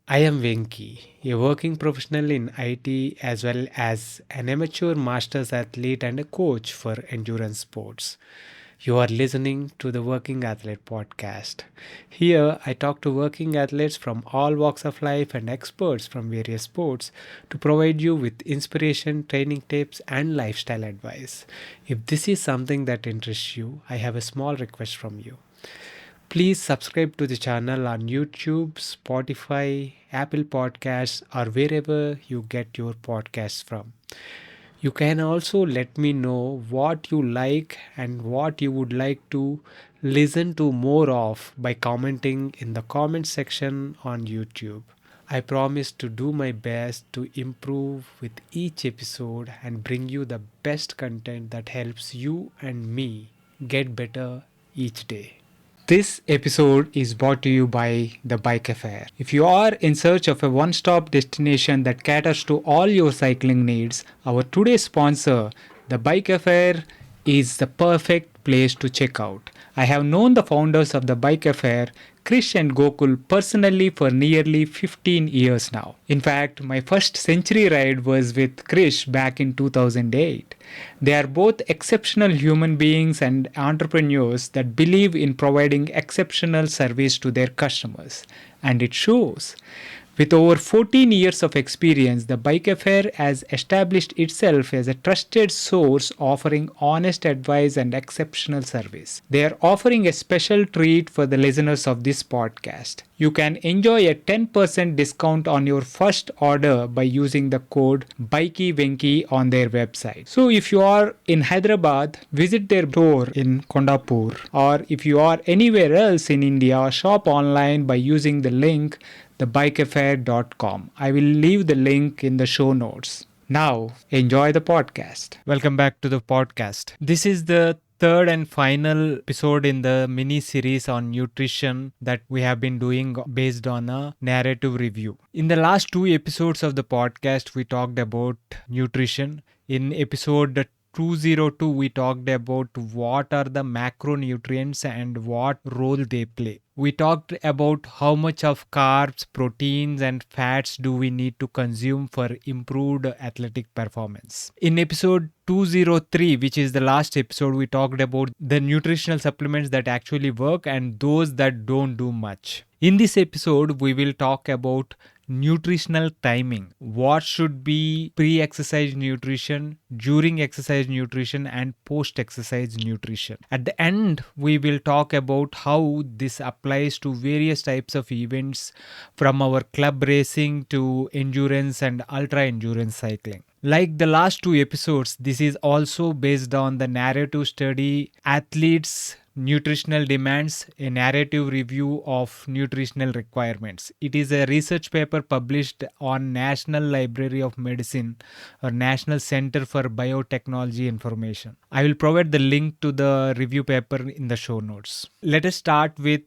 I am Venki, a working professional in IT as well as an amateur masters athlete and a coach for endurance sports. You are listening to the Working Athlete podcast. Here, I talk to working athletes from all walks of life and experts from various sports to provide you with inspiration, training tips, and lifestyle advice. If this is something that interests you, I have a small request from you. Please subscribe to the channel on YouTube, Spotify, Apple Podcasts, or wherever you get your podcasts from. You can also let me know what you like and what you would like to listen to more of by commenting in the comment section on YouTube. I promise to do my best to improve with each episode and bring you the best content that helps you and me get better each day. This episode is brought to you by The Bike Affair. If you are in search of a one stop destination that caters to all your cycling needs, our today's sponsor, The Bike Affair, is the perfect place to check out. I have known the founders of The Bike Affair, Krish and Gokul, personally for nearly 15 years now. In fact, my first century ride was with Krish back in 2008. They are both exceptional human beings and entrepreneurs that believe in providing exceptional service to their customers. And it shows. With over 14 years of experience, the Bike Affair has established itself as a trusted source offering honest advice and exceptional service. They are offering a special treat for the listeners of this podcast. You can enjoy a 10% discount on your first order by using the code BikeyVenki on their website. So if you are in Hyderabad, visit their store in Kondapur, or if you are anywhere else in India, shop online by using the link thebikeaffair.com. I will leave the link in the show notes. Now, enjoy the podcast. Welcome back to the podcast. This is the third and final episode in the mini series on nutrition that we have been doing based on a narrative review. In the last two episodes of the podcast, we talked about nutrition. In episode 202, we talked about what are the macronutrients and what role they play. We talked about how much of carbs, proteins, and fats do we need to consume for improved athletic performance. In episode 203, which is the last episode, we talked about the nutritional supplements that actually work and those that don't do much. In this episode, we will talk about nutritional timing. What should be pre-exercise nutrition, during exercise nutrition, and post-exercise nutrition. At the end, we will talk about how this applies to various types of events from our club racing to endurance and ultra-endurance cycling. Like the last two episodes, this is also based on the narrative study Athletes Nutritional Demands, a narrative review of nutritional requirements. It is a research paper published on National Library of Medicine or National Center for Biotechnology Information. I will provide the link to the review paper in the show notes. Let us start with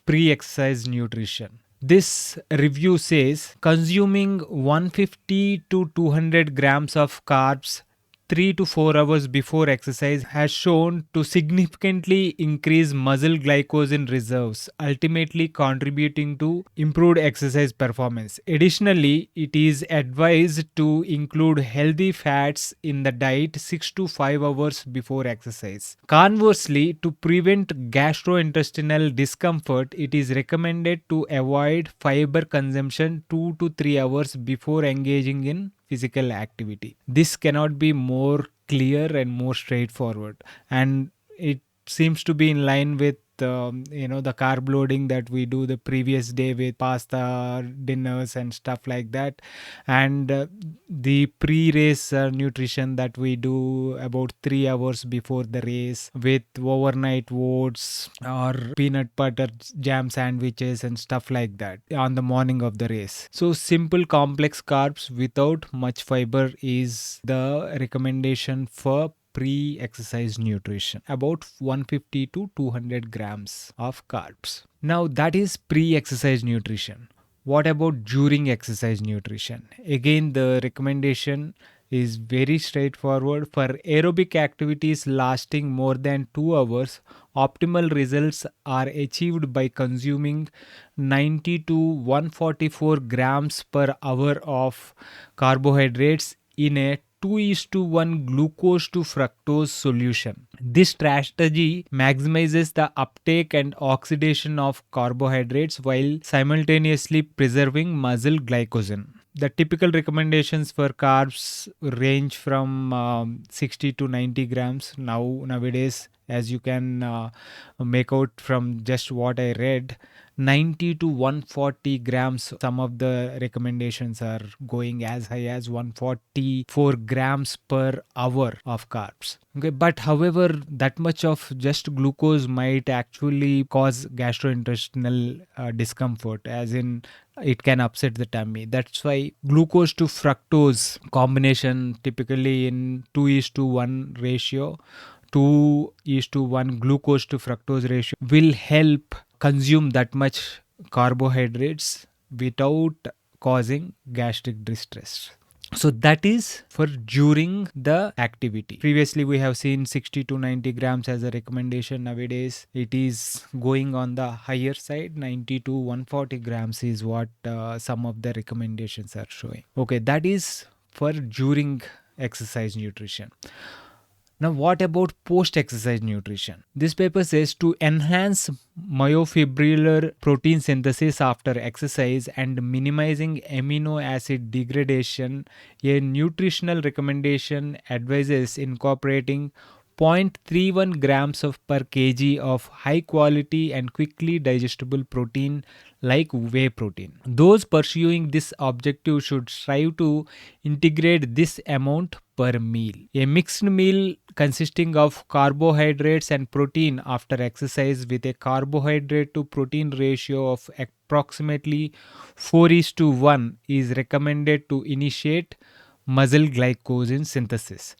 pre-exercise nutrition. This review says consuming 150 to 200 grams of carbs 3 to 4 hours before exercise has shown to significantly increase muscle glycogen reserves, ultimately contributing to improved exercise performance. Additionally, it is advised to include healthy fats in the diet 6 to 5 hours before exercise. Conversely, to prevent gastrointestinal discomfort, it is recommended to avoid fiber consumption 2 to 3 hours before engaging in physical activity. This cannot be more clear and more straightforward, and it seems to be in line with the carb loading that we do the previous day with pasta dinners and stuff like that, and the pre-race nutrition that we do about 3 hours before the race with overnight oats or peanut butter jam sandwiches and stuff like that on the morning of the race. So simple complex carbs without much fiber is the recommendation for pre-exercise nutrition, about 150 to 200 grams of carbs. Now that is pre-exercise nutrition. What about during exercise nutrition? Again, the recommendation is very straightforward. For aerobic activities lasting more than 2 hours, optimal results are achieved by consuming 90 to 144 grams per hour of carbohydrates in a 2 is to 1 glucose to fructose solution. This strategy maximizes the uptake and oxidation of carbohydrates while simultaneously preserving muscle glycogen. The typical recommendations for carbs range from 60 to 90 grams nowadays, as you can make out from just what I read. 90 to 140 grams. Some of the recommendations are going as high as 144 grams per hour of carbs. Okay, but however, that much of just glucose might actually cause gastrointestinal discomfort, as in it can upset the tummy. That's why glucose to fructose combination, typically in 2 is to 1 ratio, 2 is to 1 glucose to fructose ratio, will help consume that much carbohydrates without causing gastric distress. So that is for during the activity. Previously, we have seen 60 to 90 grams as a recommendation. Nowadays, it is going on the higher side. 90 to 140 grams is what some of the recommendations are showing. Okay, that is for during exercise nutrition. Now, what about post exercise nutrition? This paper says to enhance myofibrillar protein synthesis after exercise and minimizing amino acid degradation, a nutritional recommendation advises incorporating 0.31 grams of per kg of high quality and quickly digestible protein like whey protein. Those pursuing this objective should strive to integrate this amount per meal. A mixed meal consisting of carbohydrates and protein after exercise with a carbohydrate to protein ratio of approximately 4 is to 1 is recommended to initiate muscle glycogen synthesis.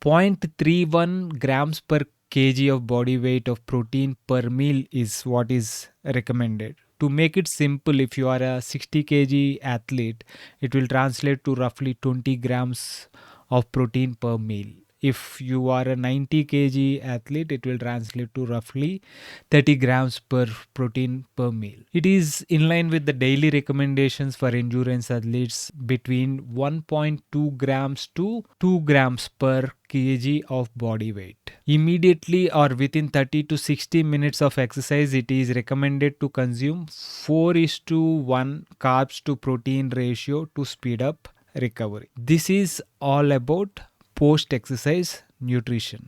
0.31 grams per kg of body weight of protein per meal is what is recommended. To make it simple, if you are a 60 kg athlete, it will translate to roughly 20 grams of protein per meal. If you are a 90 kg athlete, it will translate to roughly 30 grams per protein per meal. It is in line with the daily recommendations for endurance athletes between 1.2 grams to 2 grams per kg of body weight. Immediately or within 30 to 60 minutes of exercise, it is recommended to consume 4 is to 1 carbs to protein ratio to speed up recovery. This is all about post exercise nutrition.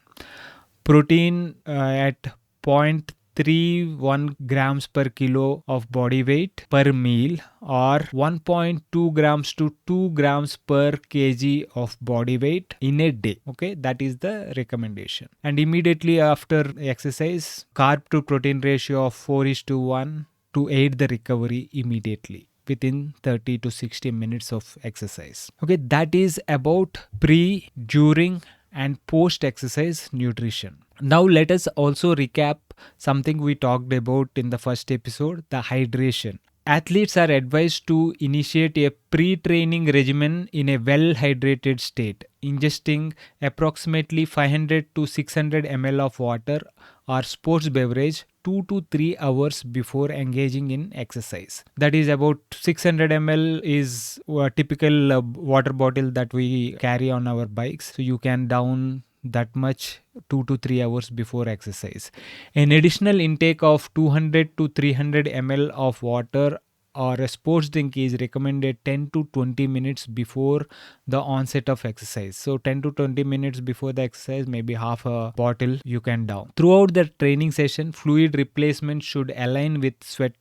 Protein at 0.31 grams per kilo of body weight per meal or 1.2 grams to 2 grams per kg of body weight in a day. Okay, that is the recommendation. And immediately after exercise, carb to protein ratio of 4 is to 1 to aid the recovery immediately within 30 to 60 minutes of exercise. Okay, that is about pre, during, and post exercise nutrition. Now, let us also recap something we talked about in the first episode, the hydration. Athletes are advised to initiate a pre training regimen in a well hydrated state, ingesting approximately 500 to 600 ml of water or sports beverage 2 to 3 hours before engaging in exercise. That is about 600 ml is a typical water bottle that we carry on our bikes. So you can down that much 2 to 3 hours before exercise. An additional intake of 200 to 300 ml of water or a sports drink is recommended 10 to 20 minutes before the onset of exercise. So 10 to 20 minutes before the exercise, maybe half a bottle you can down. Throughout the training session, fluid replacement should align with sweat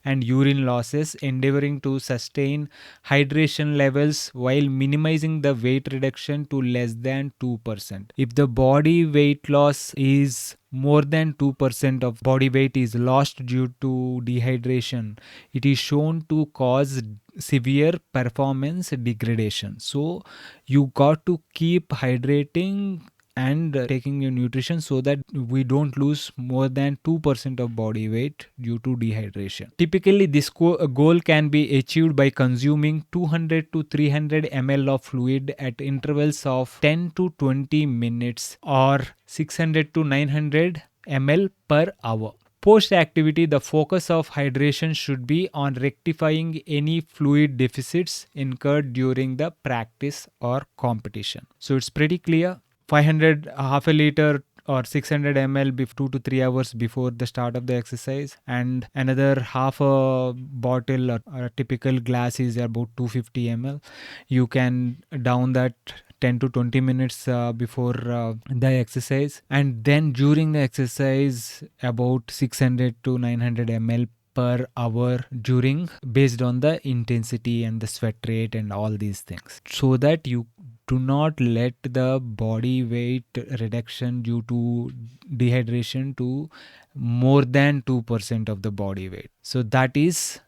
and urine losses, endeavoring to sustain hydration levels while minimizing the weight reduction to less than 2%. If the body weight loss is more than 2% of body weight is lost due to dehydration, it is shown to cause severe performance degradation. So you got to keep hydrating and taking your nutrition so that we don't lose more than 2% of body weight due to dehydration. Typically, this goal can be achieved by consuming 200 to 300 ml of fluid at intervals of 10 to 20 minutes or 600 to 900 ml per hour. Post activity, the focus of hydration should be on rectifying any fluid deficits incurred during the practice or competition. So it's pretty clear. 500, half a liter or 600 ml 2 to 3 hours before the start of the exercise, and another half a bottle or a typical glass is about 250 ml. You can down that 10 to 20 minutes before the exercise, and then during the exercise about 600 to 900 ml per hour during, based on the intensity and the sweat rate and all these things, so that you do not let the body weight reduction due to dehydration to more than 2% of the body weight. So that is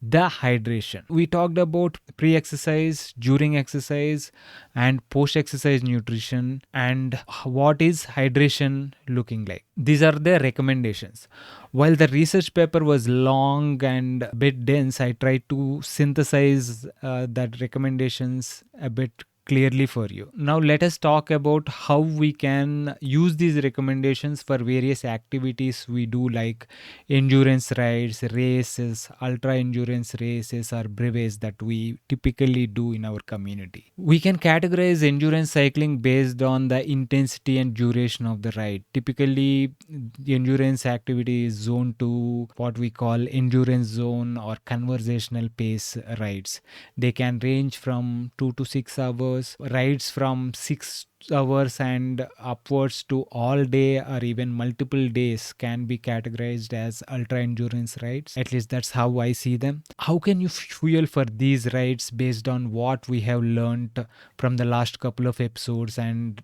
the hydration. We talked about pre-exercise, during exercise, and post-exercise nutrition, and what is hydration looking like. These are the recommendations. While the research paper was long and a bit dense, I tried to synthesize that recommendations a bit clearly for you. Now let us talk about how we can use these recommendations for various activities we do, like endurance rides, races, ultra endurance races, or brevets that we typically do in our community. We can categorize endurance cycling based on the intensity and duration of the ride. Typically, the endurance activity is zone 2, what we call endurance zone or conversational pace rides. They can range from 2 to 6 hours, rides from 6 hours and upwards to all day or even multiple days can be categorized as ultra endurance rides. At least that's how I see them. How can you fuel for these rides based on what we have learned from the last couple of episodes and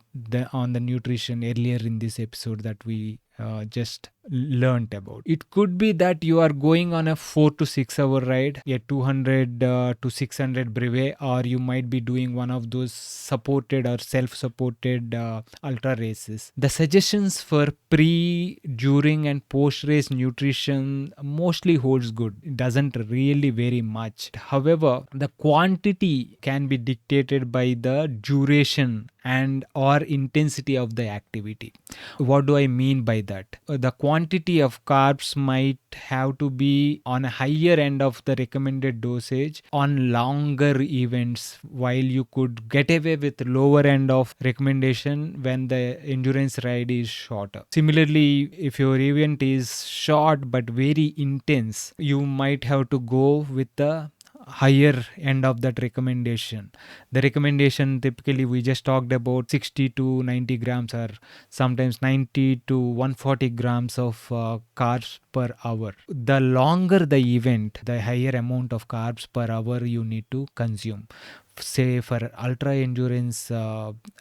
on the nutrition earlier in this episode that we just learned about? It could be that you are going on a 4 to 6 hour ride, a 200 to 600 brevet, or you might be doing one of those supported or self-supported ultra races. The suggestions for pre, during and post race nutrition mostly holds good. It doesn't really vary much. However, the quantity can be dictated by the duration and or intensity of the activity. What do I mean by that? The quantity of carbs might have to be on a higher end of the recommended dosage on longer events, while you could get away with lower end of recommendation when the endurance ride is shorter. Similarly, if your event is short but very intense, you might have to go with the higher end of that recommendation. The recommendation typically we just talked about 60 to 90 grams or sometimes 90 to 140 grams of carbs per hour. The longer the event, the higher amount of carbs per hour you need to consume. Say for ultra endurance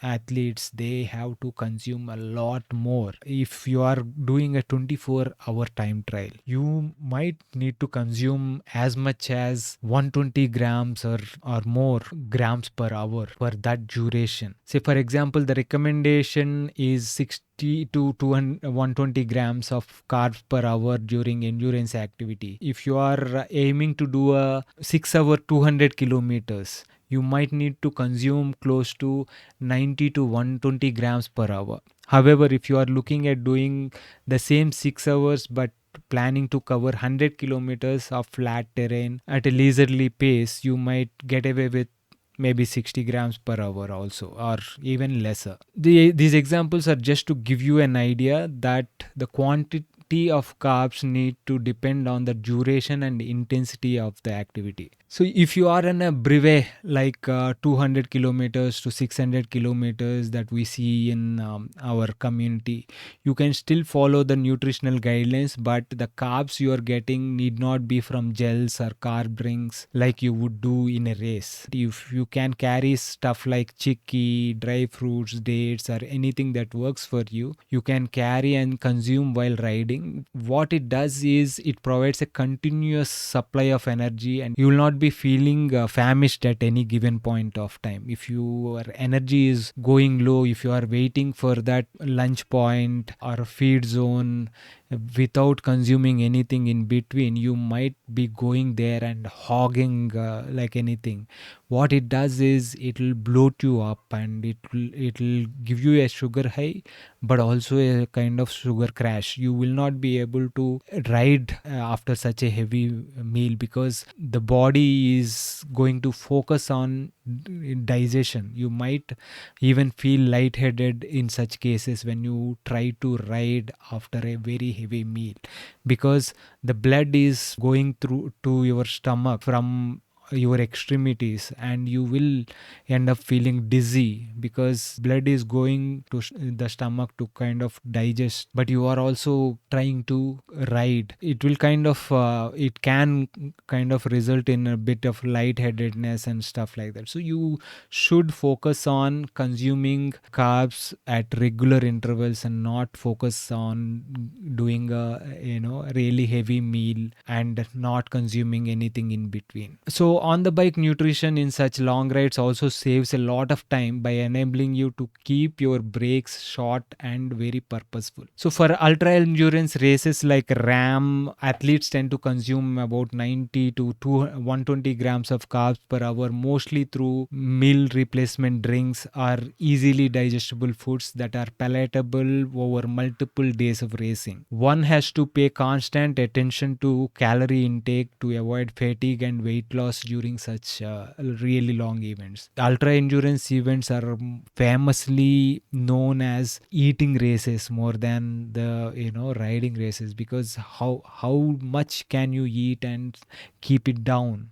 athletes, they have to consume a lot more. If you are doing a 24-hour time trial, you might need to consume as much as 120 grams or more grams per hour for that duration. Say for example, the recommendation is 60 to 120 grams of carbs per hour during endurance activity. If you are aiming to do a 6-hour 200 kilometers, you might need to consume close to 90 to 120 grams per hour. However, if you are looking at doing the same 6 hours but planning to cover 100 kilometers of flat terrain at a leisurely pace, you might get away with maybe 60 grams per hour also, or even lesser. These examples are just to give you an idea that the quantity of carbs need to depend on the duration and intensity of the activity. So if you are in a brevet like 200 kilometers to 600 kilometers that we see in our community, you can still follow the nutritional guidelines, but the carbs you are getting need not be from gels or carb drinks like you would do in a race. If you can carry stuff like chicky, dry fruits, dates, or anything that works for you, you can carry and consume while riding. anything. What it does is it provides a continuous supply of energy, and you will not be feeling famished at any given point of time. If your energy is going low, if you are waiting for that lunch point or a feed zone without consuming anything in between, you might be going there and hogging like anything. What it does is it will bloat you up, and it will give you a sugar high, but also a kind of sugar crash. You will not be able to ride after such a heavy meal, because the body is going to focus on digestion. You might even feel lightheaded in such cases when you try to ride after a very heavy meal, because the blood is going through to your stomach from your extremities, and you will end up feeling dizzy because blood is going to the stomach to kind of digest, but you are also trying to ride. It will kind of it can kind of result in a bit of lightheadedness and stuff like that. So you should focus on consuming carbs at regular intervals and not focus on doing a really heavy meal and not consuming anything in between. So on the bike, nutrition in such long rides also saves a lot of time by enabling you to keep your breaks short and very purposeful. So for ultra endurance races like ram, athletes tend to consume about 90 to 120 grams of carbs per hour, mostly through meal replacement drinks or easily digestible foods that are palatable over multiple days of racing. One has to pay constant attention to calorie intake to avoid fatigue and weight loss during such really long events. Ultra endurance events are famously known as eating races more than the riding races, because how much can you eat and keep it down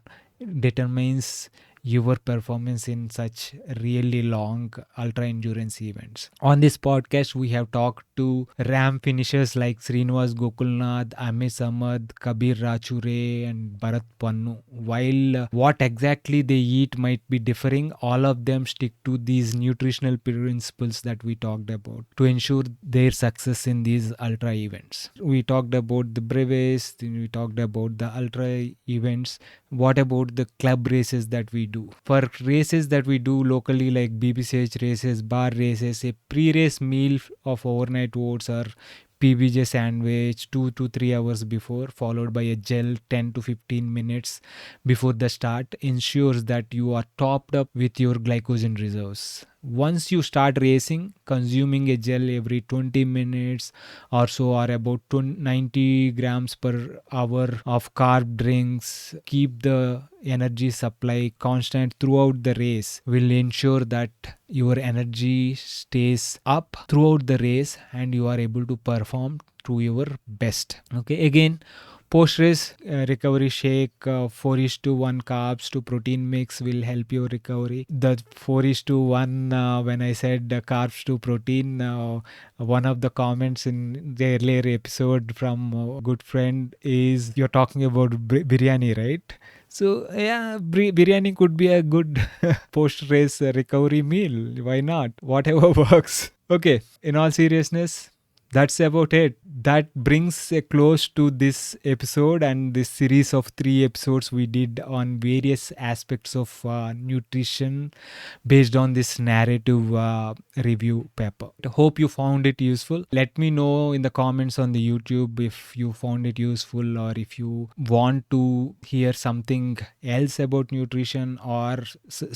determines your performance in such really long ultra endurance events. On this podcast, we have talked to ram finishers like Srinivas Gokulnath, Amish Ahmad, Kabir Rachure, and Bharat Pannu. While what exactly they eat might be differing, all of them stick to these nutritional principles that we talked about to ensure their success in these ultra events. We talked about the Brevets, we talked about the ultra events. What about the club races that we do? For races that we do locally, like BBCH races, bar races, a pre-race meal of overnight oats or PBJ sandwich 2 to 3 hours before, followed by a gel 10 to 15 minutes before the start, ensures that you are topped up with your glycogen reserves. Once you start racing, consuming a gel every 20 minutes or so, or about 90 grams per hour of carb drinks, keep the energy supply constant throughout the race, will ensure that your energy stays up throughout the race and you are able to perform to your best. Okay, again, post race recovery shake, 4 is to 1 carbs to protein mix will help your recovery. The 4 is to 1, when I said carbs to protein, one of the comments in the earlier episode from a good friend is you're talking about biryani, right? So yeah, biryani could be a good post race recovery meal. Why not? Whatever works. Okay, in all seriousness, that's about it. That brings a close to this episode and this series of 3 episodes we did on various aspects of nutrition based on this narrative review paper. I hope you found it useful. Let me know in the comments on the YouTube if you found it useful, or if you want to hear something else about nutrition, or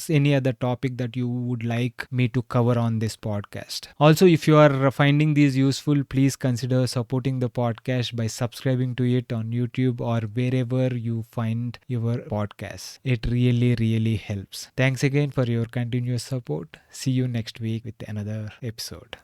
any other topic that you would like me to cover on this podcast. Also, if you are finding these useful, please consider supporting the podcast by subscribing to it on YouTube or wherever you find your podcasts. It really helps. Thanks again for your continuous support. See you next week with another episode.